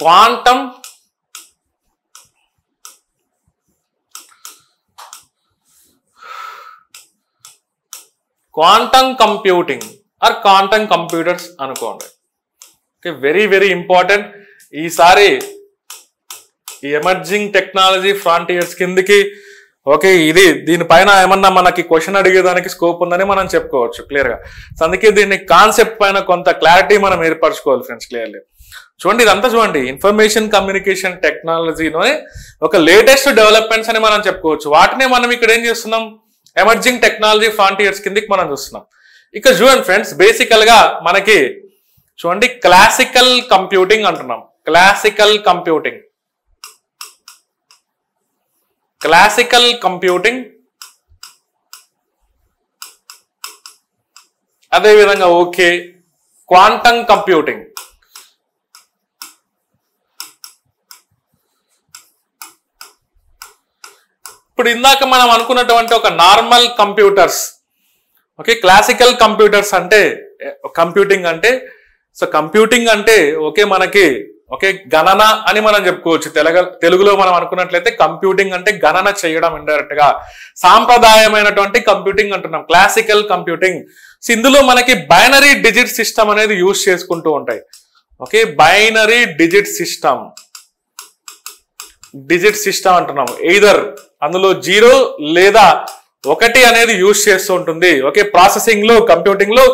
Quantum computing or quantum computers అనుకోండి. Okay, very very important. ఈసారి ఈ ఎమర్జింగ్ టెక్నాలజీ ఫ్రాంటియర్స్ కిందకి ఓకే ఇది దీనిపైన ఏమన్నా మనకి క్వశ్చన్ అడిగేదానికి స్కోప్ ఉందని మనం చెప్పుకోవచ్చు క్లియర్గా. సో అందుకే దీన్ని కాన్సెప్ట్ పైన కొంత క్లారిటీ మనం ఏర్పరచుకోవాలి ఫ్రెండ్స్ క్లియర్లీ. చూడండి ఇదంతా చూడండి ఇన్ఫర్మేషన్ కమ్యూనికేషన్ టెక్నాలజీలోనే ఒక లేటెస్ట్ డెవలప్మెంట్స్ అని మనం చెప్పుకోవచ్చు. వాటినే మనం ఇక్కడ ఏం చేస్తున్నాం, ఎమర్జింగ్ టెక్నాలజీ ఫ్రాంటియర్స్ కిందకి మనం చూస్తున్నాం. ఇక్కడ చూడండి ఫ్రెండ్స్, బేసికల్ గా మనకి చూడండి క్లాసికల్ కంప్యూటింగ్ అంటున్నాం. క్లాసికల్ కంప్యూటింగ్ అదేవిధంగా ఓకే క్వాంటమ్ కంప్యూటింగ్. ఇప్పుడు ఇందాక మనం అనుకున్నటువంటి ఒక normal computers okay classical computers అంటే కంప్యూటింగ్ అంటే సో కంప్యూటింగ్ అంటే ఓకే మనకి ఓకే గణన అని మనం చెప్పుకోవచ్చు. తెలుగులో మనం అనుకున్నట్లయితే కంప్యూటింగ్ అంటే గణన చేయడం ఇండైరెక్ట్ గా. సాంప్రదాయమైనటువంటి కంప్యూటింగ్ అంటున్నాం క్లాసికల్ కంప్యూటింగ్. సో ఇందులో మనకి బైనరీ డిజిట్ సిస్టమ్ అనేది యూజ్ చేసుకుంటూ ఉంటాయి. ఓకే బైనరీ డిజిట్ సిస్టమ్ అంటున్నాం. ఎయిదర్ అందులో 0 లేదా 1 అనేది యూజ్ చేస్తూ ఉంటుంది. ఓకే ప్రాసెసింగ్ లో కంప్యూటింగ్ లో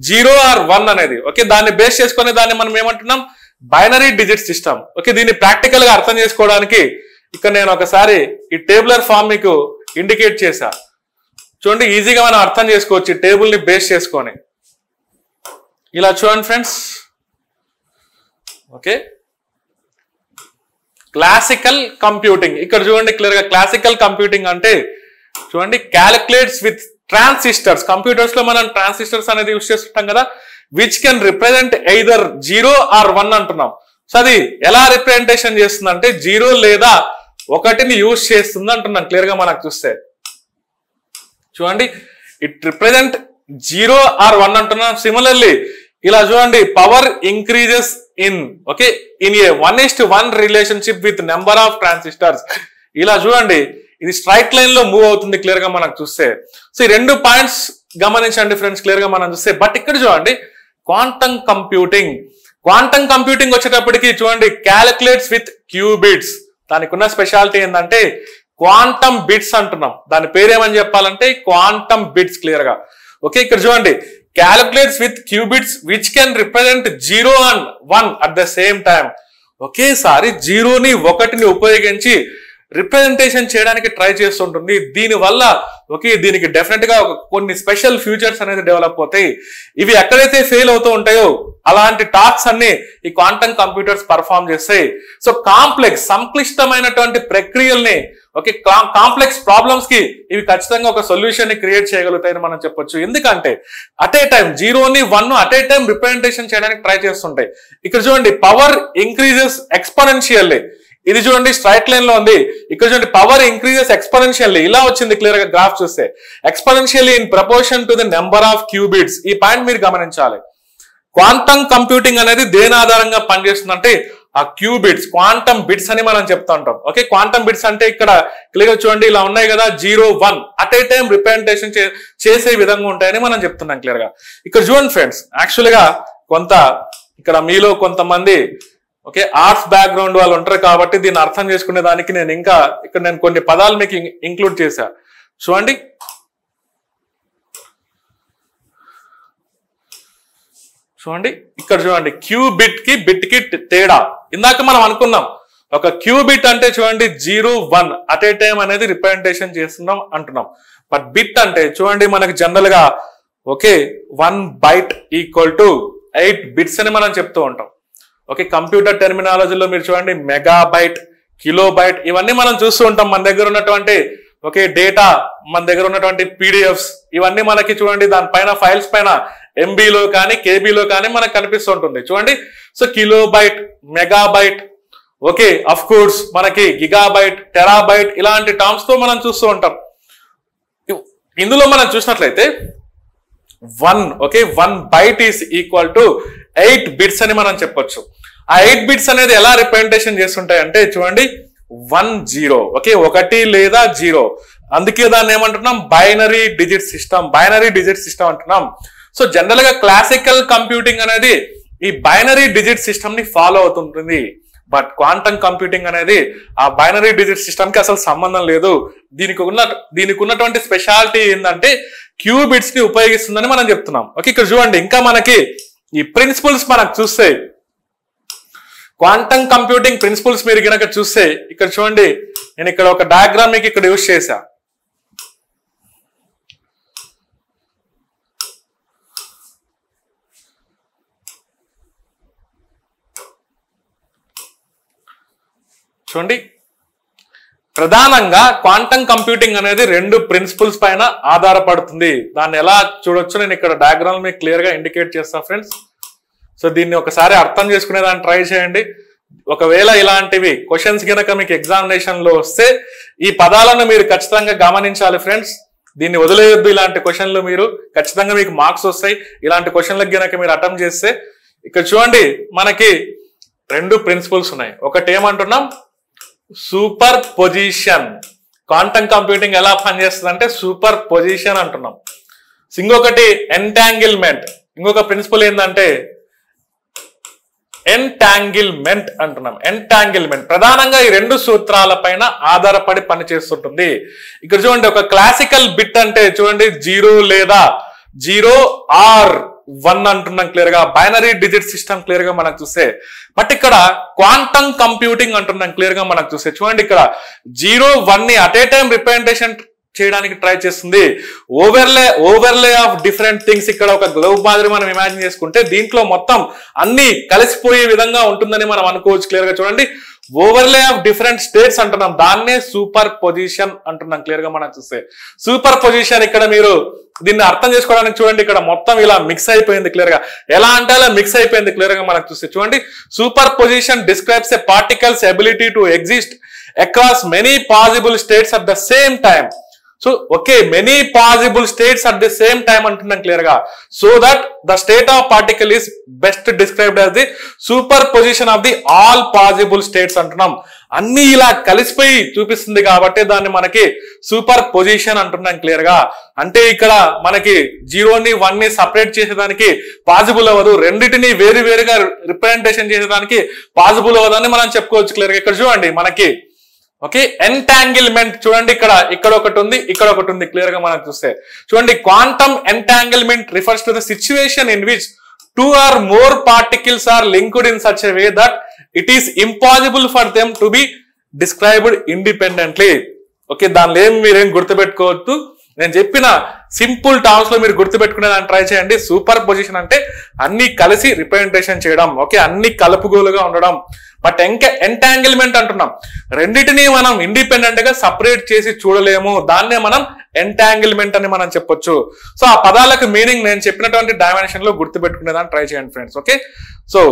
0 or 1 అనేది ఓకే దాన్ని బేస్ చేసుకునే దాన్ని మనం ఏమంటున్నాం బైనరీ డిజిట్ సిస్టమ్. ఓకే దీన్ని ప్రాక్టికల్ గా అర్థం చేసుకోవడానికి ఇక్కడ నేను ఒకసారి ఈ టేబులర్ ఫామ్ మీకు ఇండికేట్ చేశా. చూడండి ఈజీగా మనం అర్థం చేసుకోవచ్చు ఈ టేబుల్ ని బేస్ చేసుకొని. ఇలా చూడండి ఫ్రెండ్స్. ఓకే క్లాసికల్ కంప్యూటింగ్ ఇక్కడ చూడండి క్లియర్ గా. క్లాసికల్ కంప్యూటింగ్ అంటే చూడండి క్యాలిక్యులేట్స్ విత్ ట్రాన్సిస్టర్స్. కంప్యూటర్స్ లో మనం ట్రాన్సిస్టర్స్ అనేది యూజ్ చేస్తుంటాం కదా, which can represent either 0 or 1 అంటున్నాం. సో అది ఎలా రిప్రజెంటేషన్ చేస్తుంది అంటే 0 లేదా 1ని యూజ్ చేస్తుంది అంటున్నాం క్లియర్ గా మనకు చూస్తే. చూడండి ఇట్ రిప్రజెంట్ 0 or 1 అంటున్నాం. సిమిలర్లీ ఇలా చూడండి power increases in okay in a 1:1 relationship with number of transistors. ఇలా చూడండి ఇది స్ట్రైట్ లైన్ లో మూవ్ అవుతుంది క్లియర్ గా మనకు చూస్తే. సో ఈ 2 పాయింట్స్ గమనించండి ఫ్రెండ్స్ క్లియర్ గా మనం చూస్తే. బట్ ఇక్కడ చూడండి క్వాంటమ్ కంప్యూటింగ్ వచ్చేటప్పటికి చూడండి క్యాలిక్యులేట్స్ విత్ క్యూబిట్స్. దానికి ఉన్న స్పెషాలిటీ ఏంటంటే క్వాంటమ్ బిట్స్ అంటున్నాం. దాని పేరేమని చెప్పాలంటే క్వాంటమ్ బిట్స్ క్లియర్ గా. ఓకే ఇక్కడ చూడండి calculates with qubits which can represent 0 and 1 at the same time. ఒకేసారి 0ని 1ని ఉపయోగించి రిప్రజెంటేషన్ చేయడానికి ట్రై చేస్తుంటుంది. దీనివల్ల ఓకే దీనికి డెఫినెట్ గా కొన్ని స్పెషల్ ఫ్యూచర్స్ అనేది డెవలప్ అవుతాయి. ఇవి ఎక్కడైతే ఫెయిల్ అవుతూ ఉంటాయో అలాంటి టాస్క్స్ అన్ని ఈ క్వాంటమ్ కంప్యూటర్స్ పర్ఫామ్ చేస్తాయి. సో సంక్లిష్టమైనటువంటి ప్రక్రియల్ని ఓకే కాంప్లెక్స్ ప్రాబ్లమ్స్ కి ఇవి ఖచ్చితంగా ఒక సొల్యూషన్ ని క్రియేట్ చేయగలుగుతాయని మనం చెప్పొచ్చు. ఎందుకంటే అట్ ఏ టైం 0ని 1 అట్ ఏ టైం రిప్రజెంటేషన్ చేయడానికి ట్రై చేస్తుంటాయి. ఇక్కడ చూడండి పవర్ ఇంక్రీజెస్ ఎక్స్పోనెన్షియల్లీ. ఇది చూడండి స్ట్రైట్ లైన్ లో ఉంది. ఇక్కడ చూడండి పవర్ ఇంక్రీజెస్ ఎక్స్పోనెన్షియల్లీ. ఇలా వచ్చింది క్లియర్ గా గ్రాఫ్ చూస్తే. Exponentially in proportion to the number of qubits. ఈ పాయింట్ మీరు గమనించాలి. క్వాంటమ్ కంప్యూటింగ్ అనేది దేని ఆధారంగా పనిచేస్తుందంటే ఆ క్యూబిట్స్ క్వాంటమ్ బిట్స్ అని మనం చెప్తా ఉంటాం. ఓకే క్వాంటమ్ బిట్స్ అంటే ఇక్కడ క్లియర్ చూడండి ఇలా ఉన్నాయి కదా 0, 1 అట్ ఏ టైం రిప్రజెంటేషన్ చేసే విధంగా ఉంటాయని మనం చెప్తున్నాం క్లియర్ గా. ఇక్కడ చూడండి ఫ్రెండ్స్ యాక్చువల్ గా కొంత ఇక్కడ మీలో కొంతమంది ఓకే ఆర్ట్స్ బ్యాక్గ్రౌండ్ వాళ్ళు ఉంటారు కాబట్టి దీన్ని అర్థం చేసుకునే దానికి నేను ఇక్కడ కొన్ని పదాలు మీకు ఇంక్లూడ్ చేశా. చూడండి ఇక్కడ చూడండి క్యూబిట్ కి బిట్ కి తేడా. ఇందాక మనం అనుకున్నాం ఒక క్యూబిట్ అంటే చూడండి 0, 1 అట్ ఏ టైం అనేది రిప్రజెంటేషన్ చేస్తున్నాం అంటున్నాం. బట్ బిట్ అంటే చూడండి మనకి జనరల్ గా okay 1 byte equal to 8 bits అని మనం చెప్తూ ఉంటాం. ఓకే కంప్యూటర్ టెర్మినాలజీలో మీరు చూడండి మెగాబైట్, కిలోబైట్ ఇవన్నీ మనం చూస్తూ ఉంటాం. మన దగ్గర ఉన్నటువంటి ఓకే డేటా, మన దగ్గర ఉన్నటువంటి పీడిఎఫ్స్ ఇవన్నీ మనకి చూడండి దానిపైన ఫైల్స్ పైన ఎంబీలో కానీ కేబీలో కానీ మనకు కనిపిస్తుంటుంది. చూడండి so kilobyte, megabyte okay of course మనకి గిగాబైట్, టెరాబైట్ ఇలాంటి టర్మ్స్ తో మనం చూస్తూ ఉంటాం. ఇందులో మనం చూసినట్లయితే 1 byte is equal to 8 bits అని మనం చెప్పొచ్చు. ఆ 8 బిట్స్ అనేది ఎలా రిప్రజెంటేషన్ చేస్తుంటాయి అంటే చూడండి 1 0, ఓకే, 1 లేదా 0. అందుకే దాన్ని ఏమంటున్నాం, బైనరీ డిజిట్ సిస్టమ్ అంటున్నాం. సో జనరల్ గా క్లాసికల్ కంప్యూటింగ్ అనేది ఈ బైనరీ డిజిట్ సిస్టమ్ ని ఫాలో అవుతుంటుంది. బట్ క్వాంటమ్ కంప్యూటింగ్ అనేది ఆ బైనరీ డిజిట్ సిస్టమ్ కి అసలు సంబంధం లేదు. దీనికి ఉన్నటువంటి స్పెషాలిటీ ఏంటంటే క్యూబిట్స్ ని ఉపయోగిస్తుందని మనం చెప్తున్నాం. ఓకే, ఇక్కడ చూడండి, ఇంకా మనకి ఈ ప్రిన్సిపల్స్ మనకు చూస్తే, క్వాంటమ్ కంప్యూటింగ్ ప్రిన్సిపల్స్ మీరు కనుక చూస్తే ఇక్కడ చూడండి, నేను ఇక్కడ ఒక డయాగ్రామ్ మీకు ఇక్కడ యూజ్ చేశా. చూడండి, ప్రధానంగా క్వాంటమ్ కంప్యూటింగ్ అనేది 2 ప్రిన్సిపల్స్ పైన ఆధారపడుతుంది. దాన్ని ఎలా చూడొచ్చు నేను ఇక్కడ డయాగ్రామ్ మీకు క్లియర్ గా ఇండికేట్ చేస్తాను ఫ్రెండ్స్. సో దీన్ని ఒకసారి అర్థం చేసుకునే దాన్ని ట్రై చేయండి. ఒకవేళ ఇలాంటివి క్వశ్చన్స్ కనుక మీకు ఎగ్జామినేషన్ లో వస్తే ఈ పదాలను మీరు ఖచ్చితంగా గమనించాలి ఫ్రెండ్స్. దీన్ని వదిలేయొద్దు. ఇలాంటి క్వశ్చన్లు మీరు ఖచ్చితంగా మీకు మార్క్స్ వస్తాయి ఇలాంటి క్వశ్చన్లకు కనుక మీరు అటెంప్ట్ చేస్తే. ఇక్కడ చూడండి, మనకి 2 ప్రిన్సిపల్స్ ఉన్నాయి. ఒకటి ఏమంటున్నాం, సూపర్ పొజిషన్. క్వాంటమ్ కంప్యూటింగ్ ఎలా పనిచేస్తుంది అంటే సూపర్ పొజిషన్ అంటున్నాం. ఇంకొకటి ఎంటాంగిల్మెంట్. ఇంకొక ప్రిన్సిపల్ ఏంటంటే ఎంటాంగిల్మెంట్ అంటున్నాం. ఎంటాంగిల్మెంట్ ప్రధానంగా ఈ 2 సూత్రాల పైన ఆధారపడి పనిచేస్తుంటుంది. ఇక్కడ చూడండి, ఒక క్లాసికల్ బిట్ అంటే చూడండి 0 లేదా 0 ఆర్ 1 అంటున్నాం క్లియర్ గా, బైనరీ డిజిట్ సిస్టమ్ క్లియర్ గా మనకు చూస్తే. బట్ ఇక్కడ క్వాంటమ్ కంప్యూటింగ్ అంటున్నాం క్లియర్ గా మనకు చూస్తే. చూడండి, ఇక్కడ 0 1 ని అట్ ఏ టైం రిప్రజెంటేషన్ చేయడానికి ట్రై చేస్తుంది. ఓవర్లే ఆఫ్ డిఫరెంట్ థింగ్స్. ఇక్కడ ఒక గ్లోబ్ మాదిరి మనం ఇమాజిన్ చేసుకుంటే దీంట్లో మొత్తం అన్ని కలిసిపోయే విధంగా ఉంటుందని మనం అనుకోవచ్చు క్లియర్ గా. చూడండి, ఓవర్లే ఆఫ్ డిఫరెంట్ స్టేట్స్ అంటున్నాం, దాన్నే సూపర్ పొజిషన్ అంటున్నాం క్లియర్ గా మనం చూస్తే. సూపర్ పొజిషన్ ఇక్కడ మీరు దీన్ని అర్థం చేసుకోవడానికి చూడండి, ఇక్కడ మొత్తం ఇలా మిక్స్ అయిపోయింది క్లియర్ గా. ఎలా అంటే అలా మిక్స్ అయిపోయింది క్లియర్ గా మనకు చూస్తే. చూడండి, super position describes a particles ability to exist across many possible states at the same time. So okay, many possible states at the same time అంటున్నాం క్లియర్ గా. So that the state of particle is best described as the super position of the all possible states అంటున్నాం. అన్ని ఇలా కలిసిపోయి చూపిస్తుంది కాబట్టి దాన్ని మనకి సూపర్ పొజిషన్ అంటున్నాం క్లియర్ గా. అంటే ఇక్కడ మనకి 0 ని 1 ని సపరేట్ చేసేదానికి పాసిబుల్ అవ్వదు, రెండింటిని వేరుగా రిప్రజెంటేషన్ చేసేదానికి పాసిబుల్ అవ్వదని మనం చెప్పుకోవచ్చు క్లియర్ గా. ఇక్కడ చూడండి మనకి ఓకే, ఎంటాంగిల్మెంట్ చూడండి, ఇక్కడ ఒకటి ఉంది, ఇక్కడ ఒకటి ఉంది క్లియర్ గా మనం చూస్తే. చూడండి, quantum entanglement refers to the situation in which 2 or more particles are linked in such a way that it is impossible for them to be described independently. Okay, దానిలో మీరేం గుర్తుపెట్టుకోవద్దు, నేను చెప్పిన సింపుల్ టర్మ్స్ లో మీరు గుర్తుపెట్టుకునేదాన్ని ట్రై చేయండి. Super position అంటే అన్ని కలిసి రిప్రజెంటేషన్ చేయడం, ఓకే, అన్ని కలుపుగోలుగా ఉండడం. బట్ ఎంటాంగిల్మెంట్ అంటున్నాం, రెండింటినీ మనం ఇండిపెండెంట్ గా సపరేట్ చేసి చూడలేము, దాన్నే మనం ఎంటాంగిల్మెంట్ అని మనం చెప్పొచ్చు. సో ఆ పదాలకు మీనింగ్ నేను చెప్పినటువంటి డైమెన్షన్ లో గుర్తుపెట్టుకునేదాన్ని ట్రై చేయండి friends. Okay, so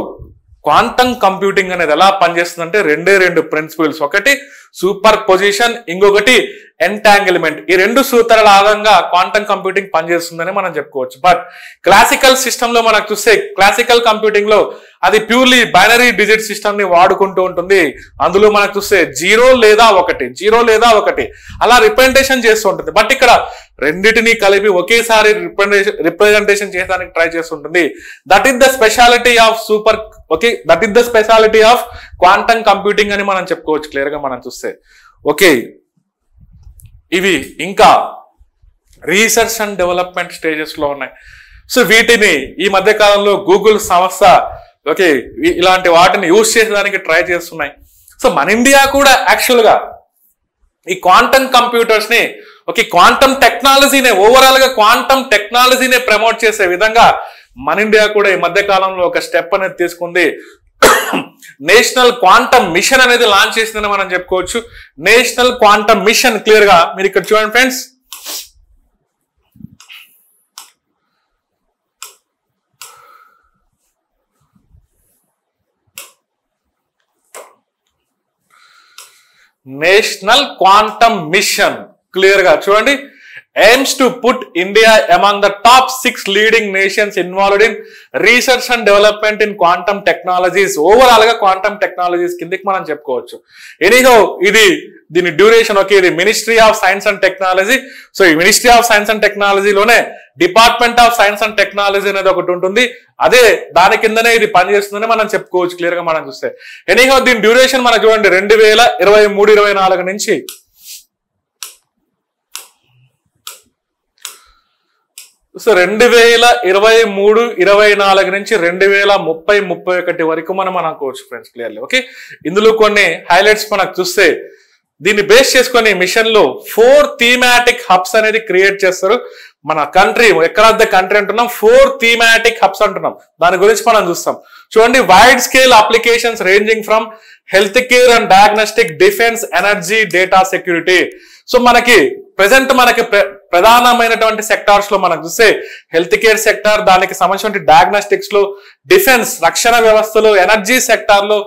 quantum computing అనేది ఎలా పనిచేస్తుందంటే 2 ప్రిన్సిపల్స్, ఒకటి సూపర్ పొజిషన్, ఇంకొకటి ఎంటాంగిల్మెంట్. ఈ 2 సూత్రాల ఆధారంగా క్వాంటమ్ కంప్యూటింగ్ పనిచేస్తుందని మనం చెప్పుకోవచ్చు. బట్ క్లాసికల్ సిస్టమ్ లో మనకు చూస్తే, క్లాసికల్ కంప్యూటింగ్ లో అది ప్యూర్లీ బైనరీ డిజిట్ సిస్టమ్ ని వాడుకుంటూ ఉంటుంది. అందులో మనకు చూస్తే 0 లేదా 1 అలా రిప్రజెంటేషన్ చేస్తూ ఉంటుంది. బట్ ఇక్కడ రెండింటినీ కలిపి ఒకేసారి రిప్రజెంటేషన్ చేయడానికి ట్రై చేస్తుంటుంది. That is the speciality of quantum computing అని మనం చెప్పుకోవచ్చు క్లియర్ గా మనం చూస్తే. ఓకే, ఇవి ఇంకా రీసెర్చ్ అండ్ డెవలప్మెంట్ స్టేజెస్ లో ఉన్నాయి. సో వీటిని ఈ మధ్య కాలంలో గూగుల్ సంస్థ ఓకే ఇలాంటి వాటిని యూజ్ చేసేదానికి ట్రై చేస్తున్నాయి. సో మన ఇండియా కూడా యాక్చువల్ గా ఈ క్వాంటమ్ కంప్యూటర్స్ ని ఓకే క్వాంటమ్ టెక్నాలజీనే ఓవరాల్ గా క్వాంటమ్ టెక్నాలజీనే ప్రమోట్ చేసే విధంగా మన ఇండియా కూడా ఈ మధ్య కాలంలో ఒక స్టెప్ అనేది తీసుకుంది. నేషనల్ క్వాంటమ్ మిషన్ అనేది లాంచ్ చేసిందని మనం చెప్పుకోవచ్చు. నేషనల్ క్వాంటమ్ మిషన్ క్లియర్ గా మీరు ఇక్కడ చూడండి friends. National quantum mission clear గా చూడండి. aims to put India among the top 6 leading nations involved in research and development in quantum technologies. Overall గా quantum technologies కిందకి మనం చెప్పుకోవచ్చు. ఎనీహో ఇది దీని డ్యూరేషన్ ఓకే, ఇది ministry of science and technology. So ఈ మినిస్ట్రీ ఆఫ్ సైన్స్ అండ్ టెక్నాలజీలోనే department of science and technology అనేది ఒకటి ఉంటుంది. అదే దాని కిందనే ఇది పనిచేస్తుందని మనం చెప్పుకోవచ్చు క్లియర్ గా మనం చూస్తే. ఎనీహో దీని డ్యూరేషన్ మనం చూడండి 2023-24 నుంచి సో 2023-24 నుంచి 2030-31 వరకు మనం అనుకోవచ్చు ఫ్రెండ్స్ క్లియర్లీ. ఓకే, ఇందులో కొన్ని హైలైట్స్ మనకు చూస్తే దీన్ని బేస్ చేసుకొని మిషన్ లో 4 థీమాటిక్ హబ్స్ అనేది క్రియేట్ చేస్తారు. మన కంట్రీ ఎక్రాస్ ద కంట్రీ అంటున్నాం, 4 థీమాటిక్ హబ్స్ అంటున్నాం. దాని గురించి మనం చూస్తాం. చూడండి, wide scale applications ranging from health care and diagnostic, defence, energy, data security. So మనకి ప్రెసెంట్ మనకి ప్రధానమైనటువంటి సెక్టార్స్ లో మనం చూస్తే హెల్త్ కేర్ సెక్టార్, దానికి సంబంధించిన డయాగ్నోస్టిక్స్ లో, డిఫెన్స్ రక్షణ వ్యవస్థలో, ఎనర్జీ సెక్టార్ లో,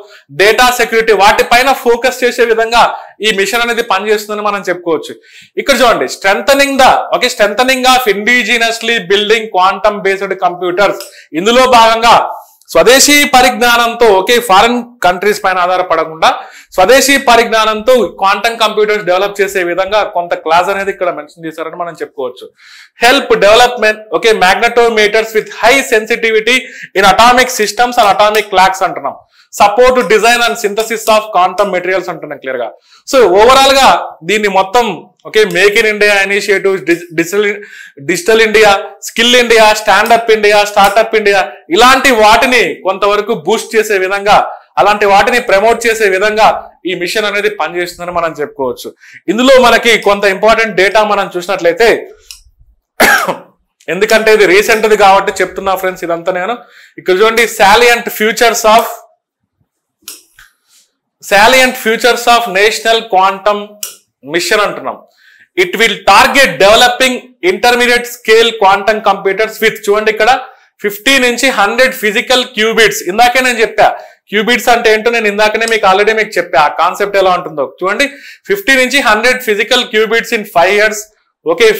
డేటా సెక్యూరిటీ వాటిపైన ఫోకస్ చేసే విధంగా ఈ మిషన్ అనేది పనిచేస్తుందని మనం చెప్పుకోవచ్చు. ఇక్కడ చూడండి, strengthening of indigenously building quantum based computers. ఇందులో భాగంగా స్వదేశీ పరిజ్ఞానంతో ఫారెన్ కంట్రీస్ పైన ఆధారపడకుండా స్వదేశీ పరిజ్ఞానంతో క్వాంటమ్ కంప్యూటర్స్ డెవలప్ చేసే విధంగా కొంత క్లాస్ అనేది ఇక్కడ మెన్షన్ చేశారని మనం చెప్పుకోవచ్చు. Help development magnetometers with high sensitivity in atomic systems and atomic clocks అంటున్నాం. Support design and synthesis of quantum materials అంటున్నాం క్లియర్ గా. సో ఓవరాల్ గా దీన్ని మొత్తం make in India initiative, digital India, skill India, standup India, startup India, ఇలాంటి వాటిని కొంతవరకు Boost చేసే విధంగా, అలాంటి వాటిని ప్రమోట్ చేసే విధంగా ఈ మిషన్ అనేది పనిచేస్తుందని మనం చెప్పుకోవచ్చు. ఇందులో మనకి కొంత ఇంపార్టెంట్ డేటా మనం చూసినట్లయితే, ఎందుకంటే ఇది రీసెంట్ది కాబట్టి చెప్తున్నా ఫ్రెండ్స్ ఇదంతా నేను. ఇక్కడ చూడండి, salient features of national quantum mission అంటున్నాం. It will target developing intermediate scale quantum computers with, చూడండి ఇక్కడ 50 నుంచి 100 ఫిజికల్ క్యూబిట్స్. ఇందాకే నేను చెప్పా క్యూబిట్స్ అంటే ఏంటో, నేను ఇందాకనే మీకు ఆల్రెడీ మీకు చెప్పా ఆ కాన్సెప్ట్ ఎలా ఉంటుందో. చూడండి, 50 నుంచి 100 physical qubits in 5 years.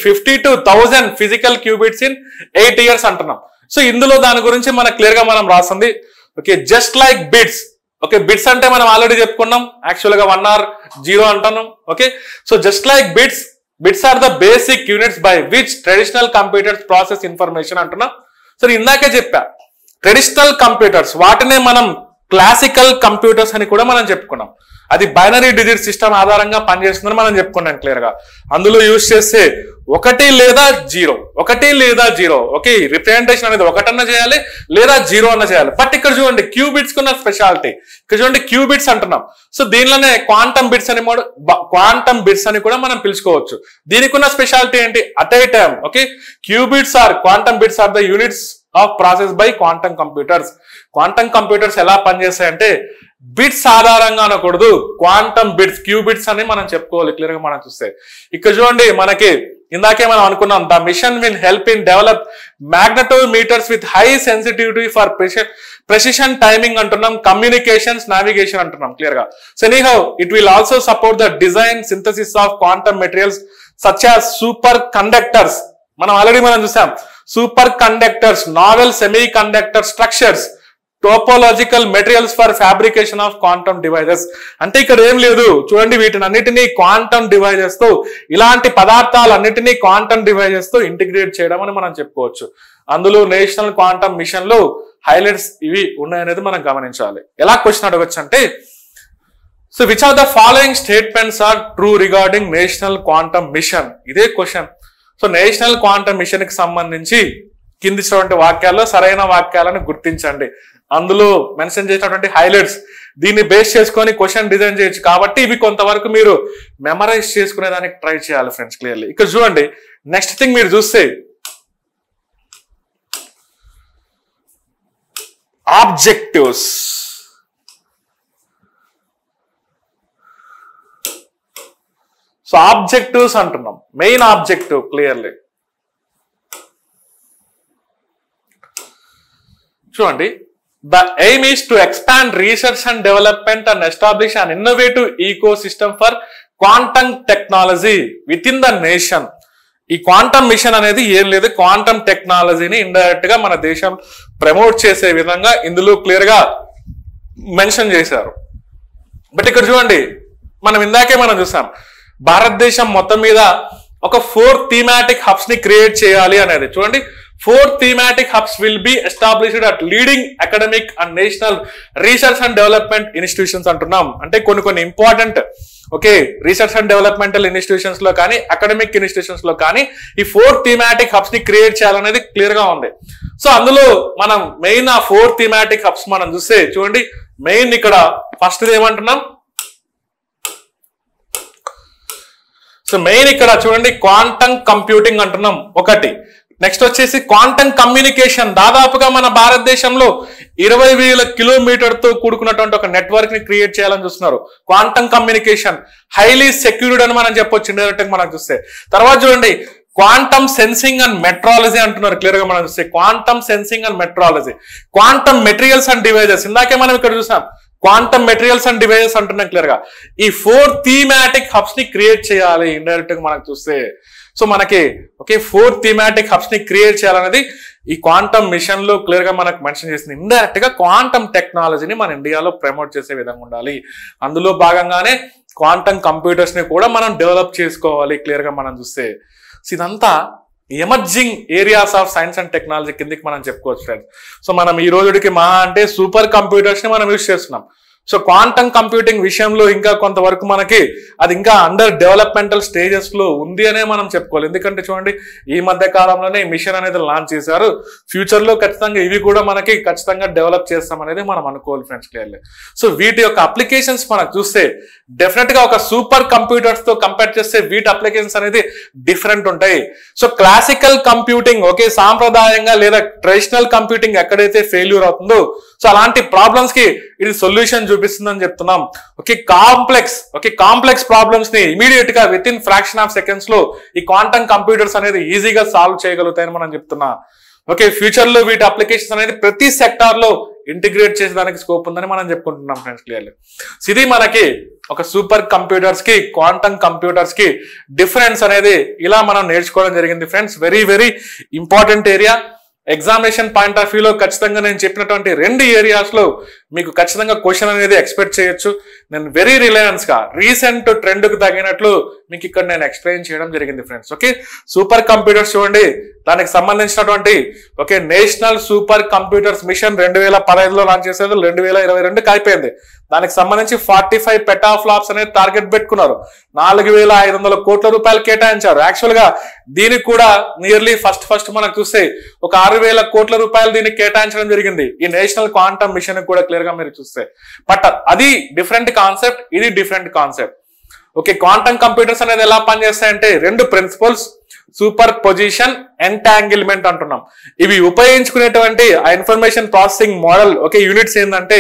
50 to 1000 physical qubits in 8 years అంటున్నాం. సో ఇందులో దాని గురించి మనకు క్లియర్ గా మనం రాస్తుంది. Just like bits. బిట్స్ అంటే మనం ఆల్రెడీ చెప్పుకున్నాం, యాక్చువల్ గా 1 or 0 అంటున్నాం. So just like bits are the basic units by which traditional computers process information అంటున్నాం. సో ఇందాకే చెప్పా, ట్రెడిషనల్ కంప్యూటర్స్ వాటినే మనం క్లాసికల్ కంప్యూటర్స్ అని కూడా మనం చెప్పుకున్నాం. అది బైనరీ డిజిట్ సిస్టమ్ ఆధారంగా పనిచేస్తుందని మనం చెప్పుకున్నాం క్లియర్ గా. అందులో యూజ్ చేస్తే 1 లేదా 0, 1 లేదా 0. రిప్రజెంటేషన్ అనేది 1 అన్న చేయాలి లేదా 0 అన్న చేయాలి. బట్ ఇక్కడ చూడండి, క్యూబిట్స్ కున్న స్పెషాలిటీ. ఇక్కడ చూడండి, క్యూబిట్స్ అంటున్నాం. సో దీనిలోనే క్వాంటమ్ బిట్స్ అని కూడా మనం పిలుచుకోవచ్చు. దీనికి ఉన్న స్పెషాలిటీ ఏంటి? At a time quantum bits are the units of process by quantum computers. Quantum computers ఎలా పనిచేస్తాయంటే బిట్స్ ఆధారంగా అనకూడదు, క్వాంటమ్ బిట్స్, క్యూబిట్స్ అని మనం చెప్పుకోవాలి క్లియర్ గా మనం చూస్తే. ఇక్కడ చూడండి, మనకి ఇందాకే మనం అనుకున్నాం, the mission will help in develop magnetometers with high sensitivity for precision timing అంటున్నాం, కమ్యూనికేషన్స్, నావిగేషన్ అంటున్నాం క్లియర్ గా. So anyhow it will also support the design, synthesis of quantum materials such as superconductors. మనం already చూసాం, superconductors, novel semiconductor structures, topological materials for fabrication of quantum devices. అంటే ఇక్కడ ఏం లేదు, చూడండి, వీటిని అన్నిటినీ క్వాంటమ్ డివైజెస్ తో, ఇలాంటి పదార్థాలన్నిటినీ క్వాంటమ్ డివైజెస్ తో ఇంటిగ్రేట్ చేయడం అని మనం చెప్పుకోవచ్చు. అందులో నేషనల్ క్వాంటమ్ మిషన్ లో హైలైట్స్ ఇవి ఉన్నాయనేది మనం గమనించాలి. ఎలా క్వశ్చన్ అడగచ్చు అంటే, so which are the following statements are true regarding national quantum mission? ఇదే question. So national quantum mission కి సంబంధించి కిందిటువంటి వాక్యాల్లో సరైన వాక్యాలను గుర్తించండి. అందులో మెన్షన్ చేసినటువంటి హైలైట్స్ దీన్ని బేస్ చేసుకొని క్వశ్చన్ డిజైన్ చేయొచ్చు. కాబట్టి ఇవి కొంతవరకు మీరు మెమరైజ్ చేసుకునే దానికి ట్రై చేయాలి ఫ్రెండ్స్ క్లియర్లీ. ఇక్కడ చూడండి, నెక్స్ట్ థింగ్ మీరు చూస్తే ఆబ్జెక్టివ్స్. సో ఆబ్జెక్టివ్స్ అంటున్నాం, మెయిన్ ఆబ్జెక్టివ్ క్లియర్లీ చూడండి. The aim is to expand research and development and establish an innovative ecosystem for quantum technology within the nation. ఈ క్వాంటమ్ మిషన్ అనేది ఏం లేదు, క్వాంటమ్ టెక్నాలజీని ఇండైరెక్ట్ గా మన దేశం ప్రమోట్ చేసే విధంగా ఇందులో క్లియర్ గా మెన్షన్ చేశారు. బట్ ఇక్కడ చూడండి, మనం ఇందాకే చూసాం భారతదేశం మొత్తం మీద ఒక 4 థీమాటిక్ హబ్స్ ని క్రియేట్ చేయాలి అనేది. చూడండి, 4 thematic hubs will be established at leading academic and national research and development institutions అంటున్నాం. అంటే కొన్ని important research and developmental institutions లో కానీ అకాడమిక్ ఇన్స్టిట్యూషన్స్ లో కానీ ఈ 4 థీమాటిక్ హబ్స్ ని క్రియేట్ చేయాలనేది క్లియర్ గా ఉంది. సో అందులో మనం మెయిన్ ఆ 4 థీమాటిక్ హబ్స్ మనం చూస్తే చూడండి, మెయిన్ ఇక్కడ ఫస్ట్ ఏమంటున్నాం, సో మెయిన్ ఇక్కడ చూడండి క్వాంటమ్ కంప్యూటింగ్ అంటున్నాం ఒకటి. నెక్స్ట్ వచ్చేసి క్వాంటమ్ కమ్యూనికేషన్. దాదాపుగా మన భారతదేశంలో 20,000 కిలోమీటర్తో కూడుకున్నటువంటి ఒక నెట్వర్క్ ని క్రియేట్ చేయాలని చూస్తున్నారు. క్వాంటమ్ కమ్యూనికేషన్ హైలీ సెక్యూర్డ్ అని మనం చెప్పొచ్చు ఇండైరెక్ట్ గా మనం చూస్తే. తర్వాత చూడండి క్వాంటమ్ సెన్సింగ్ అండ్ మెట్రాలజీ అంటున్నారు క్లియర్ గా మనం చూస్తే. Quantum sensing and metrology, quantum materials and devices, ఇందాకే మనం ఇక్కడ చూసాం క్వాంటమ్ మెటీరియల్స్ అండ్ డివైజెస్ అంటున్నాం క్లియర్ గా. ఈ 4 థీమాటిక్ హబ్స్ ని క్రియేట్ చేయాలి ఇండైరెక్ట్ గా మనకు చూస్తే. సో మనకి 4 థీమాటిక్ హబ్స్ ని క్రియేట్ చేయాలనేది ఈ క్వాంటమ్ మిషన్ లో క్లియర్ గా మనకు మెన్షన్ చేసింది. ఇండైరెక్ట్ గా క్వాంటమ్ టెక్నాలజీని మన ఇండియాలో ప్రమోట్ చేసే విధంగా ఉండాలి. అందులో భాగంగానే క్వాంటమ్ కంప్యూటర్స్ ని కూడా మనం డెవలప్ చేసుకోవాలి క్లియర్ గా మనం చూస్తే. ఇదంతా emerging areas of science and technology కిందకి మనం చెప్పుకోవచ్చు ఫ్రెండ్స్. సో మనం ఈ రోజుకి అంటే సూపర్ కంప్యూటర్స్ ని మనం యూజ్ చేస్తున్నాం. సో క్వాంటమ్ కంప్యూటింగ్ విషయంలో ఇంకా కొంతవరకు మనకి అది ఇంకా అండర్ డెవలప్మెంటల్ స్టేజెస్ లో ఉంది అనే మనం చెప్పుకోవాలి. ఎందుకంటే చూడండి, ఈ మధ్య కాలంలోనే ఈ మిషన్ అనేది లాంచ్ చేశారు. ఫ్యూచర్ లో ఖచ్చితంగా ఇవి కూడా మనకి ఖచ్చితంగా డెవలప్ చేస్తాం అనేది మనం అనుకోవాలి ఫ్రెండ్స్ క్లియర్లీ. సో వీటి యొక్క అప్లికేషన్స్ మనకు చూస్తే డెఫినెట్ గా ఒక సూపర్ కంప్యూటర్స్ తో కంపేర్ చేస్తే వీటి అప్లికేషన్స్ అనేది డిఫరెంట్ ఉంటాయి. సో క్లాసికల్ కంప్యూటింగ్ సాంప్రదాయంగా లేదా ట్రెడిషనల్ కంప్యూటింగ్ ఎక్కడైతే ఫెయిల్యూర్ అవుతుందో సో అలాంటి ప్రాబ్లమ్స్ కి ఇది సొల్యూషన్ చూపిస్తుందని చెప్తున్నాం. కాంప్లెక్స్ ప్రాబ్లమ్స్ ని ఇమీడియట్ గా with in fraction of seconds లో ఈ క్వాంటమ్ కంప్యూటర్స్ అనేది ఈజీగా సాల్వ్ చేయగలుగుతాయని మనం చెప్తున్నా. ఫ్యూచర్ లో వీటి అప్లికేషన్స్ అనేది ప్రతి సెక్టార్ లో ఇంటిగ్రేట్ చేసేదానికి స్కోప్ ఉందని మనం చెప్పుకుంటున్నాం ఫ్రెండ్స్ క్లియర్లీ. ఇది మనకి ఒక సూపర్ కంప్యూటర్స్ కి క్వాంటమ్ కంప్యూటర్స్ కి డిఫరెన్స్ అనేది ఇలా మనం నేర్చుకోవడం జరిగింది friends. Very very important area. Examination point of వ్యూలో ఖచ్చితంగా నేను చెప్పినటువంటి 2 ఏరియాస్ లో మీకు ఖచ్చితంగా క్వశ్చన్ అనేది ఎక్స్పెక్ట్ చేయొచ్చు. నేను వెరీ రిలయన్స్ గా రీసెంట్ ట్రెండ్ కు తగినట్లు మీకు ఇక్కడ నేను ఎక్స్ప్లెయిన్ చేయడం జరిగింది ఫ్రెండ్స్. సూపర్ కంప్యూటర్స్ చూడండి, దానికి సంబంధించినటువంటి నేషనల్ సూపర్ కంప్యూటర్స్ మిషన్ 2015లో లాంచ్ చేసేది, 2022కి అయిపోయింది. దానికి సంబంధించి 45 పెటాఫ్లాప్స్ అనేది టార్గెట్ పెట్టుకున్నారు. 4,500 కోట్ల రూపాయలు కేటాయించారు. యాక్చువల్ గా దీనికి కూడా నియర్లీ ఫస్ట్ మనకు చూస్తే ఒక 6,000 కోట్ల రూపాయలు దీనికి కేటాయించడం జరిగింది ఈ నేషనల్ క్వాంటమ్ మిషన్ కూడా క్లియర్ గా మీరు చూస్తే. బట్ అది డిఫరెంట్ కాన్సెప్ట్, ఇది డిఫరెంట్ కాన్సెప్ట్. క్వాంటమ్ కంప్యూటర్స్ అనేది ఎలా పనిచేస్తాయంటే 2 ప్రిన్సిపల్స్, సూపర్ పొజిషన్, ఎంటాంగిల్మెంట్ అంటున్నాం. ఇవి ఉపయోగించుకునేటువంటి ఆ ఇన్ఫర్మేషన్ ప్రాసెసింగ్ మోడల్ యూనిట్స్ ఏంటంటే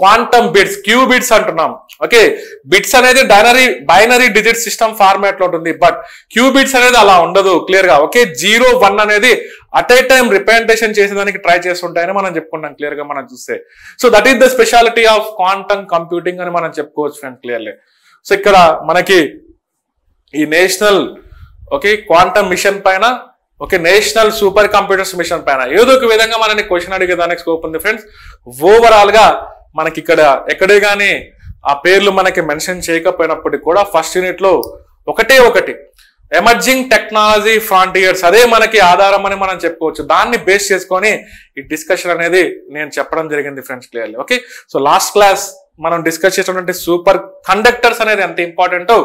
క్వాంటమ్ బిట్స్, క్యూబిట్స్ అంటున్నాం. బిట్స్ అనేది బైనరీ డిజిట్ సిస్టమ్ ఫార్మాట్ లో ఉంటుంది. బట్ క్యూబిట్స్ అనేది అలా ఉండదు క్లియర్ గా. 0, 1 అనేది అట్ ఏ టైం రిప్రజెంటేషన్ చేసేదానికి ట్రై చేస్తుంటాయని మనం చెప్పుకుంటాం క్లియర్ గా మనం చూస్తే. So that is the speciality of quantum computing అని మనం చెప్పుకోవచ్చు ఫ్రెండ్ క్లియర్లీ. సో ఇక్కడ మనకి ఈ నేషనల్ క్వాంటమ్ మిషన్ పైన నేషనల్ సూపర్ కంప్యూటర్స్ మిషన్ పైన ఏదో ఒక విధంగా మనని క్వశ్చన్ అడిగేదానికి స్కోప్ ఉంది ఫ్రెండ్స్. ఓవరాల్ గా మనకి ఇక్కడ ఎక్కడే కానీ ఆ పేర్లు మనకి మెన్షన్ చేయకపోయినప్పటికీ కూడా ఫస్ట్ యూనిట్ లో ఒకటి ఎమర్జింగ్ టెక్నాలజీ ఫ్రాంటియర్స్ అదే మనకి ఆధారం అని మనం చెప్పుకోవచ్చు. దాన్ని బేస్ చేసుకొని ఈ డిస్కషన్ అనేది నేను చెప్పడం జరిగింది friends clearly. So last class మనం డిస్కస్ చేసినటువంటి సూపర్ కండక్టర్స్ అనేది ఎంత ఇంపార్టెంటో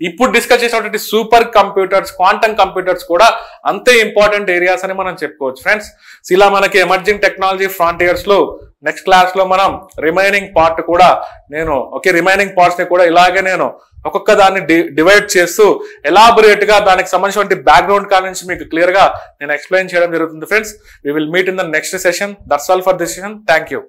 ఇప్పుడు డిస్కస్ చేసినటువంటి సూపర్ కంప్యూటర్స్, క్వాంటమ్ కంప్యూటర్స్ కూడా అంతే ఇంపార్టెంట్ ఏరియాస్ అని మనం చెప్పుకోవచ్చు ఫ్రెండ్స్. ఇలా మనకి ఎమర్జింగ్ టెక్నాలజీ ఫ్రాంటియర్స్ లో నెక్స్ట్ క్లాస్ లో మనం రిమైనింగ్ పార్ట్ కూడా నేను రిమైనింగ్ పార్ట్స్ ని కూడా ఇలాగే నేను ఒక్కొక్క దాన్ని డివైడ్ చేస్తూ ఎలాబొరేట్ గా దానికి సంబంధించిన బ్యాక్గ్రౌండ్ కా నుంచి మీకు క్లియర్ గా నేను ఎక్స్ప్లెయిన్ చేయడం జరుగుతుంది friends. We will meet in the next session. That's all for this session. Thank you.